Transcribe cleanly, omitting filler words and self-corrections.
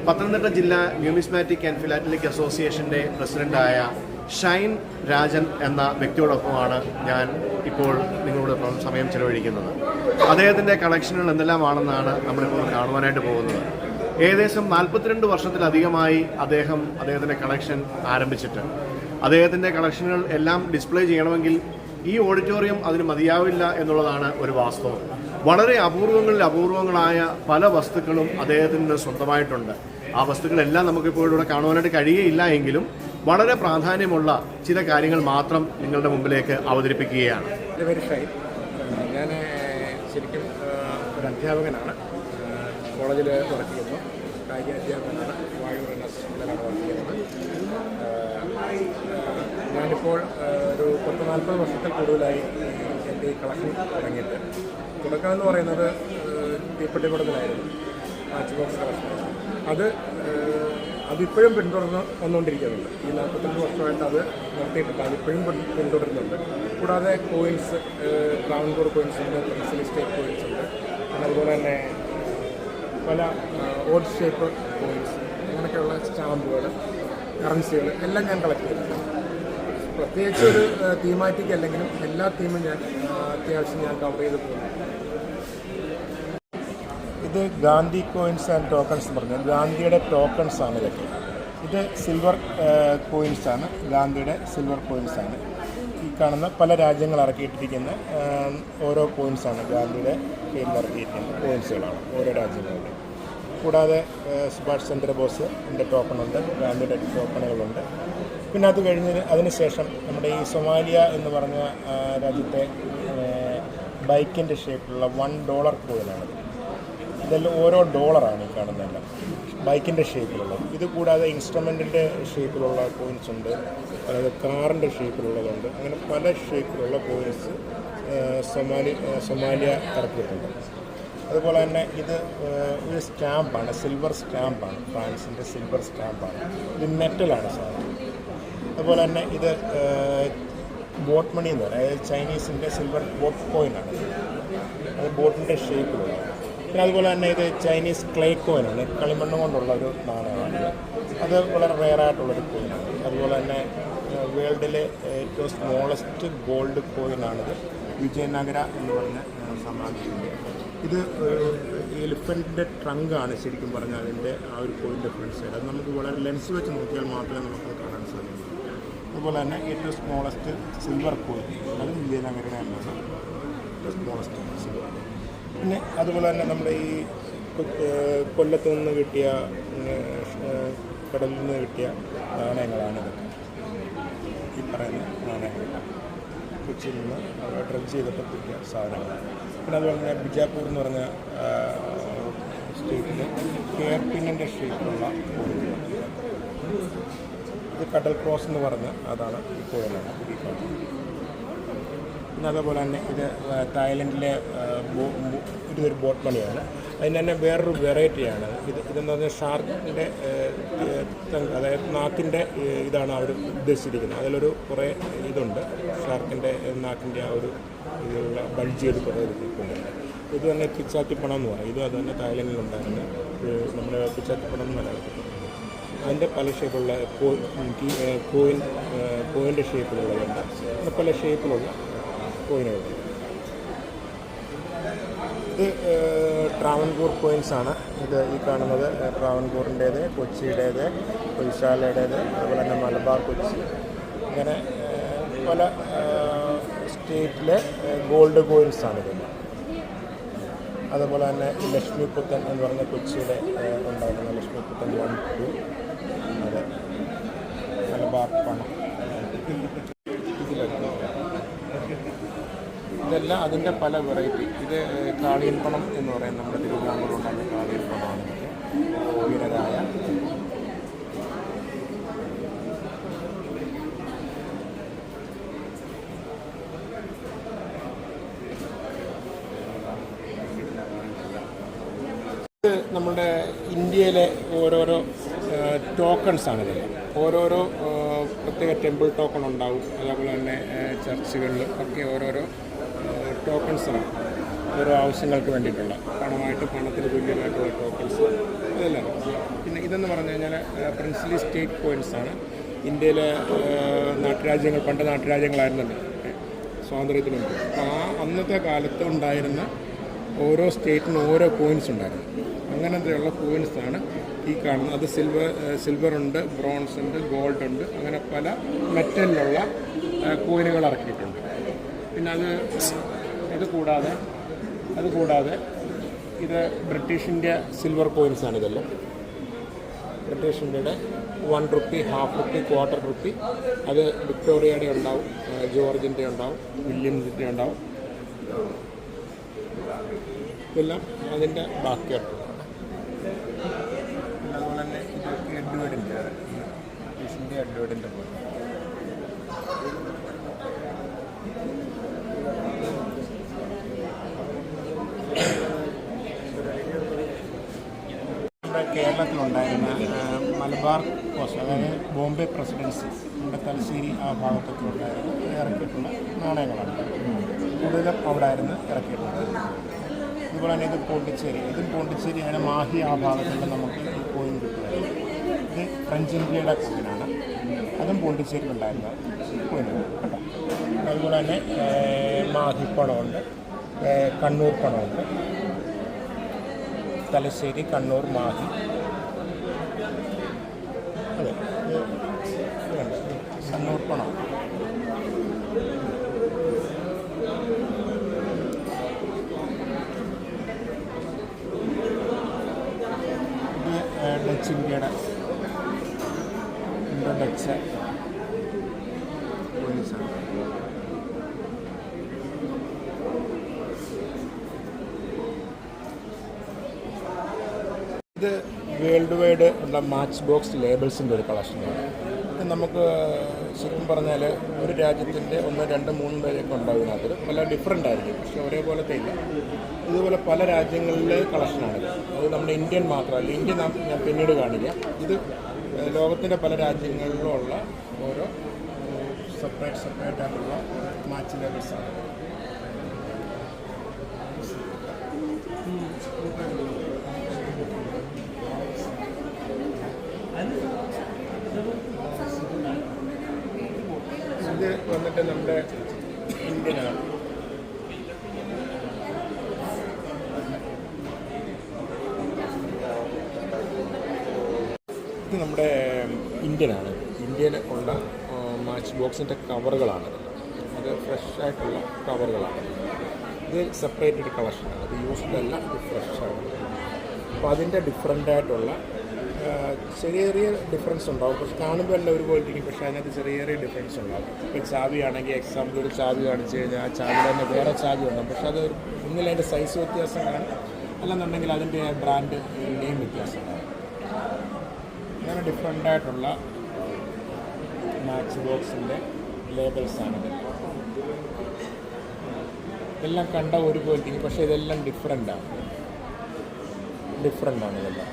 പത്തനംതിട്ട ജില്ലാ numismatic and philatelic അസോസിയേഷൻ്റെ പ്രസിഡൻ്റായ ഷൈൻ രാജൻ എന്ന വ്യക്തിയോടൊപ്പമാണ് ഞാൻ ഇപ്പോൾ നിങ്ങളോടൊപ്പം സമയം ചെലവഴിക്കുന്നത്. അദ്ദേഹത്തിൻ്റെ കളക്ഷനുകൾ എന്തെല്ലാമാണെന്നാണ് നമ്മളിപ്പോൾ കാണുവാനായിട്ട് പോകുന്നത്. ഏകദേശം 42 വർഷത്തിലധികമായി അദ്ദേഹത്തിൻ്റെ കളക്ഷൻ ആരംഭിച്ചിട്ട് അദ്ദേഹത്തിൻ്റെ കളക്ഷനുകൾ എല്ലാം ഡിസ്പ്ലേ ചെയ്യണമെങ്കിൽ ഈ ഓഡിറ്റോറിയം അതിന് മതിയാവില്ല എന്നുള്ളതാണ് ഒരു വാസ്തവം. വളരെ അപൂർവങ്ങളായ പല വസ്തുക്കളും അദ്ദേഹത്തിന് സ്വന്തമായിട്ടുണ്ട്. ആ വസ്തുക്കളെല്ലാം നമുക്കിപ്പോൾ ഇവിടെ കാണുവാനായിട്ട് കഴിയുകയില്ല എങ്കിലും വളരെ പ്രാധാന്യമുള്ള ചില കാര്യങ്ങൾ മാത്രം നിങ്ങളുടെ മുമ്പിലേക്ക് അവതരിപ്പിക്കുകയാണ്. ഞാൻ ശരിക്കും ഒരു അധ്യാപകനാണ്. കോളേജിൽ വർക്ക് ചെയ്യുന്നു. കായിക അധ്യാപകനാണ്. വായൂർ അസിസ്റ്റൻ്റാണ് വർക്ക് ചെയ്യുന്നത്. ഞാനിപ്പോൾ ഒരു 40 വർഷത്തിൽ കൂടുതലായി എൻ്റെ ഈ കളക്ഷൻ തുടങ്ങിയിട്ട്. തുടക്കം എന്ന് പറയുന്നത് തീപ്പെട്ടിക്കുടത്തിലായിരുന്നു. Match box collection. അതിപ്പോഴും പിന്തുടർന്ന് വന്നുകൊണ്ടിരിക്കുന്നുണ്ട്. ഈ 42 വർഷമായിട്ട് അത് നിർത്തിയിട്ടില്ല. അതിപ്പോഴും പിന്തുടരുന്നുണ്ട്. കൂടാതെ കോയിൻസ്, ട്രാവൻകൂർ കോയിൻസ് ഉണ്ട്, പെൻസിൽ സ്റ്റേറ്റ് കോയിൻസ് ഉണ്ട്. അതുപോലെ തന്നെ പല ഓഡ് ഷേപ്പ് കോയിൻസ്, അങ്ങനെയൊക്കെയുള്ള സ്റ്റാമ്പുകൾ, കറൻസികൾ എല്ലാം ഞാൻ കളക്ട് ചെയ്യുന്നുണ്ട്. പ്രത്യേകിച്ച് ഒരു തീമാറ്റിക് അല്ലെങ്കിലും എല്ലാ തീമും ഞാൻ അത്യാവശ്യം കവർ ചെയ്ത് പോകുന്നു. ഇത് ഗാന്ധി കോയിൻസ് ആൻഡ് ടോക്കൺസ് എന്ന് പറഞ്ഞാൽ ഗാന്ധിയുടെ ടോക്കൺസ് ആണ് ഇതൊക്കെ. ഇത് സിൽവർ കോയിൻസാണ്, ഗാന്ധിയുടെ സിൽവർ കോയിൻസാണ്. ഈ കാണുന്ന പല രാജ്യങ്ങൾ ഇറക്കിയിട്ടിരിക്കുന്ന ഓരോ കോയിൻസാണ് ഗാന്ധിയുടെ പേരിൽ ഇറക്കിയിരിക്കുന്ന കോയിൻസുകളാണ് ഓരോ രാജ്യങ്ങളുടെ. കൂടാതെ സുഭാഷ് ചന്ദ്രബോസിൻ്റെ ടോക്കണുണ്ട്, ഗാന്ധിയുടെ ടോക്കണുകളുണ്ട്. പിന്നെ അത് അതിനുശേഷം നമ്മുടെ ഈ സൊമാലിയ എന്ന് പറഞ്ഞ രാജ്യത്തെ ബൈക്കിൻ്റെ ഷേപ്പിലുള്ള $1 കോയിനാണിത്. ഇതെല്ലാം ഓരോ ഡോളറാണ് ഈ കാണുന്നതെല്ലാം ബൈക്കിൻ്റെ ഷേപ്പിലുള്ളത്. ഇത് കൂടാതെ ഇൻസ്ട്രുമെൻറ്റിൻ്റെ ഷേപ്പിലുള്ള കോയിൻസ് ഉണ്ട്, അതായത് കാറിൻ്റെ ഷേപ്പിലുള്ളതുണ്ട്. അങ്ങനെ പല ഷേപ്പിലുള്ള കോയിൻസ് സൊമാലിയ ഇറക്കിയിട്ടുണ്ട്. അതുപോലെ തന്നെ ഇത് ഒരു സ്റ്റാമ്പാണ്, സിൽവർ സ്റ്റാമ്പാണ്, ഫ്രാൻസിൻ്റെ സിൽവർ സ്റ്റാമ്പാണ്. ഇത് മെറ്റലാണ് സാധനം. അതുപോലെ തന്നെ ഇത് ബോട്ട് മണി എന്ന് പറയുന്നത്, അതായത് ചൈനീസിൻ്റെ സിൽവർ ബോട്ട് കോയിനാണ്. അത് ബോട്ടിൻ്റെ ഷേപ്പിലുള്ളത്. പിന്നെ അതുപോലെ തന്നെ ഇത് ചൈനീസ് ക്ലേ കോയിനാണ്, കളിമണ്ണ് കൊണ്ടുള്ള ഒരു നാണയമാണ്. അത് വളരെ റെയറായിട്ടുള്ളൊരു കോയിനാണ്. അതുപോലെ തന്നെ വേൾഡിലെ ഏറ്റവും സ്മോളസ്റ്റ് ഗോൾഡ് കോയിനാണിത്. വിജയനഗര എന്ന് പറഞ്ഞ സാമ്രാജ്യത്തിൻ്റെ. ഇത് എലിഫൻറ്റിൻ്റെ ട്രങ്കാണ് ശരിക്കും പറഞ്ഞാൽ അതിൻ്റെ ആ ഒരു കോയിൻ്റെ ഫ്രണ്ട് സൈഡ്. അത് നമുക്ക് വളരെ ലെൻസ് വെച്ച് നോക്കിയാൽ മാത്രമേ നമുക്ക് കാണാൻ സാധിക്കൂ. അതുപോലെ തന്നെ ഏറ്റവും സ്മോളസ്റ്റ് സിൽവർ കോയിൻ, അത് വിജയനഗരയുടെ ആണ് ഏറ്റവും സ്മോളസ്റ്റ് സിൽവർ. പിന്നെ അതുപോലെ തന്നെ നമ്മുടെ ഈ കൊല്ലത്ത് നിന്ന് കിട്ടിയ, കടലിൽ നിന്ന് കിട്ടിയ നാണയങ്ങളാണ് ഇതൊക്കെ. ഈ പറയുന്ന നാണയങ്ങൾ കൊച്ചിയിൽ നിന്ന് ഡ്രഗ് ചെയ്തിട്ട് കിട്ടിയ സാധനങ്ങളാണ്. പിന്നെ അതുപോലെ തന്നെ ബിജാപൂർ എന്ന് പറഞ്ഞ സ്റ്റേറ്റിൽ ഹെയർപിന്നിൻ്റെ ഷേപ്പിലുള്ള കോയിനുകൾ. ഇത് കടൽ ക്രോസ് എന്ന് പറഞ്ഞ് അതാണ് ഈ കോയിനാണ് ഈ കാണുന്നത്. പിന്നെ അതേപോലെ തന്നെ ഇത് തായ്ലൻഡിലെ ഇതൊരു ബോട്ട് മണിയാണ്. അതിന് തന്നെ വേറൊരു വെറൈറ്റിയാണ്. ഇതെന്ന് പറഞ്ഞാൽ ഷാർക്കിൻ്റെ, അതായത് നാക്കിൻ്റെ ഇതാണ് അവർ ഉദ്ദേശിച്ചിരിക്കുന്നത്. അതിലൊരു കുറേ ഇതുണ്ട്, ഷാർക്കിൻ്റെ നാക്കിൻ്റെ ആ ഒരു ഇതിലുള്ള ബൾജ് ചെയ്ത് കുറേ ഇരിക്കുന്നുണ്ട്. ഇത് തന്നെ പിച്ചാത്തിപ്പണം എന്ന് പറയും. ഇതും അത് തന്നെ തായ്ലൻഡിലുണ്ടായിരുന്നു. നമ്മുടെ പിച്ചാത്തിപ്പണം എന്ന് പറയാം. അതിൻ്റെ പല ഷേപ്പുള്ള കോയിൻ്റെ ഷേപ്പിലുള്ളതുണ്ട്. പല ഷേപ്പിലുള്ള കോയിനുകളുണ്ട്. ഇത് ട്രാവൻകൂർ കോയിൻസാണ്. ഇത് ഈ കാണുന്നത് ട്രാവൻകൂറിൻ്റേത്, കൊച്ചിയുടേത്, കൊയ്ശാലയുടേത്, അതുപോലെ തന്നെ മലബാർ കൊച്ചി, ഇങ്ങനെ പല സ്റ്റേറ്റിലെ ഗോൾഡ് കോയിൻസാണ് ഇത്. അതുപോലെ തന്നെ ലക്ഷ്മി പുത്തൻ എന്ന് പറഞ്ഞ കൊച്ചിയുടെ ഉണ്ടായിരുന്ന ലക്ഷ്മി പുത്തൻ 1, 2, അത് മലബാർ പണം. ഇതെല്ലാം അതിൻ്റെ പല വെറൈറ്റി. ഇത് കാളിയൻ പണം എന്ന് പറയും. നമ്മുടെ തിരുവിതാംകൂറിലുണ്ടാകുന്ന കാളിയൻ പണമാണ്. ഉയരരായ നമ്മുടെ ഇന്ത്യയിലെ ഓരോരോ ടോക്കൺസാണിത്. ഓരോരോ പ്രത്യേക ടെമ്പിൾ ടോക്കൺ ഉണ്ടാവും. അതേപോലെ തന്നെ ചർച്ചുകളിൽ ഒക്കെ ഓരോരോ ടോക്കൺസാണ്. ഓരോ ആവശ്യങ്ങൾക്ക് വേണ്ടിയിട്ടുള്ള പണത്തിന് തുല്യമായിട്ടുള്ള ടോക്കൺസ് അതെല്ലാം. പിന്നെ ഇതെന്ന് പറഞ്ഞു കഴിഞ്ഞാൽ പ്രിൻസിലി സ്റ്റേറ്റ് കോയിൻസ് ആണ്. ഇന്ത്യയിലെ നാട്ടുരാജ്യങ്ങൾ പണ്ട് നാട്ടുരാജ്യങ്ങളായിരുന്നല്ലോ സ്വാതന്ത്ര്യത്തിന് മുമ്പ്. അപ്പോൾ അന്നത്തെ കാലത്ത് ഉണ്ടായിരുന്ന ഓരോ സ്റ്റേറ്റിനും ഓരോ കോയിൻസ് ഉണ്ടായിരുന്നു. അങ്ങനത്തെയുള്ള കോയിൻസാണ് ഈ കാണുന്നത്. അത് സിൽവർ ഉണ്ട്, ബ്രോൺസ് ഉണ്ട്, ഗോൾഡ് ഉണ്ട്, അങ്ങനെ പല മെറ്റലിലുള്ള കോയിനുകൾ ഇറക്കിയിട്ടുണ്ട്. പിന്നെ അത് കൂടാതെ ഇത് ബ്രിട്ടീഷ് ഇന്ത്യ സിൽവർ കോയിൻസാണ്. ഇതെല്ലാം ബ്രിട്ടീഷ് ഇന്ത്യയുടെ 1 rupee, half rupee, quarter rupee. അത് വിക്ടോറിയയുടെ ഉണ്ടാവും, ജോർജിൻ്റെ ഉണ്ടാവും, വില്യംസിൻ്റെ ഉണ്ടാവും. ഇതെല്ലാം അതിൻ്റെ ബാക്കിയായിട്ടുള്ളതാണ്. അതുപോലെ തന്നെ ഇത് എഡ്വേർഡിൻ്റെ ബ്രിട്ടീഷിൻ്റെ എഡ്വേർഡിൻ്റെ പോലെ നമ്മുടെ കേരളത്തിലുണ്ടായിരുന്ന മലബാർ കോസ്റ്റ്, അതായത് ബോംബെ പ്രസിഡൻസി, നമ്മുടെ തലശ്ശേരി ആ ഭാഗത്തൊക്കെ ഉണ്ടായിരുന്നു ഇറക്കിയിട്ടുള്ള നാണയങ്ങളാണ്. കൂടുതലും അവിടെ ആയിരുന്നു ഇറക്കിയിട്ടുള്ളത്. അതുപോലെ തന്നെ ഇത് പോണ്ടിച്ചേരിയാണ്. മാഹി ആ ഭാഗത്തുള്ള നമുക്ക് ഈ കോയിൻ കിട്ടുമായിരുന്നു. ഇത് ഫ്രഞ്ച് ഇന്ത്യയുടെ കോയിനാണ്. അതും പോണ്ടിച്ചേരിയിലുണ്ടായിരുന്ന കോയിനാണ് കേട്ടോ. അതുപോലെ തന്നെ മാഹി പണമുണ്ട്, കണ്ണൂർ പണമുണ്ട്. തലശ്ശേരി, കണ്ണൂർ, മാഹി. അതെ, കണ്ണൂർ പണം. ഇത് ഡച്ച് ഇന്ത്യയുടെ ഇൻഡോ ഡച്ച് പോലീസാണ്. ഇത് വേൾഡ് വൈഡ് ഉള്ള മാച്ച് ബോക്സ് ലേബിൾസിൻ്റെ ഒരു കളക്ഷനാണ്. ഇത് നമുക്ക് ശരിക്കും പറഞ്ഞാൽ ഒരു രാജ്യത്തിൻ്റെ 1, 2, 3 പേരൊക്കെ ഉണ്ടാവും. ഇതിനകത്ത് പല ഡിഫറെൻ്റ് ആയിരിക്കും, പക്ഷേ ഒരേപോലത്തെ ഇല്ല. ഇതുപോലെ പല രാജ്യങ്ങളിലെ കളക്ഷനാണിത്. അത് നമ്മുടെ ഇന്ത്യൻ മാത്രമല്ല, ഇന്ത്യ ഞാൻ പിന്നീട് കാണിക്കാം. ഇത് ലോകത്തിൻ്റെ പല രാജ്യങ്ങളിലുള്ള ഓരോ സെപ്പറേറ്റ് ആയിട്ടുള്ള മാച്ച് ലേബിൾസാണ്. ഇത് വന്നിട്ട് നമ്മുടെ ഇന്ത്യനാണ്. ഇത് നമ്മുടെ ഇന്ത്യനാണ്. ഇന്ത്യയിൽ ഉള്ള മാച്ച് ബോക്സിൻ്റെ കവറുകളാണ്. അത് ഫ്രഷ് ആയിട്ടുള്ള കവറുകളാണ്. ഇത് സെപ്പറേറ്റഡ് കളക്ഷനാണ്. ഇത് യൂസ്ഡ് അല്ല, ഇത് ഫ്രഷാണ്. അപ്പോൾ അതിൻ്റെ ഡിഫറെൻ്റ് ആയിട്ടുള്ള ചെറിയ ഡിഫറൻസ് ഉണ്ടാവും. പക്ഷെ കാണുമ്പോൾ എല്ലാം ഒരുപോലെ ഇരിക്കും, പക്ഷേ അതിനകത്ത് ചെറിയ ഡിഫറൻസ് ഉണ്ടാവും. ഇപ്പോൾ ചാവിയാണെങ്കിൽ എക്സാമ്പിൾ ഒരു ചാവി കാണിച്ചു കഴിഞ്ഞാൽ ആ ചാവിയിൽ തന്നെ വേറെ ചാവി ഉണ്ടാവും. പക്ഷേ അത് ഒന്നിൽ അതിൻ്റെ സൈസ് വ്യത്യാസം കാണും, അല്ലെന്നുണ്ടെങ്കിൽ അതിൻ്റെ ബ്രാൻഡ് നെയിം വ്യത്യാസം കാണും. അങ്ങനെ ഡിഫറെൻ്റ് ആയിട്ടുള്ള മാച്ച് ബോക്സിൻ്റെ ലേബിൾസാണിത്. ഇതെല്ലാം കണ്ട ഒരുപോലെ ഇരിക്കും, പക്ഷേ ഇതെല്ലാം ഡിഫറെൻ്റ് ആണ് ഇതെല്ലാം.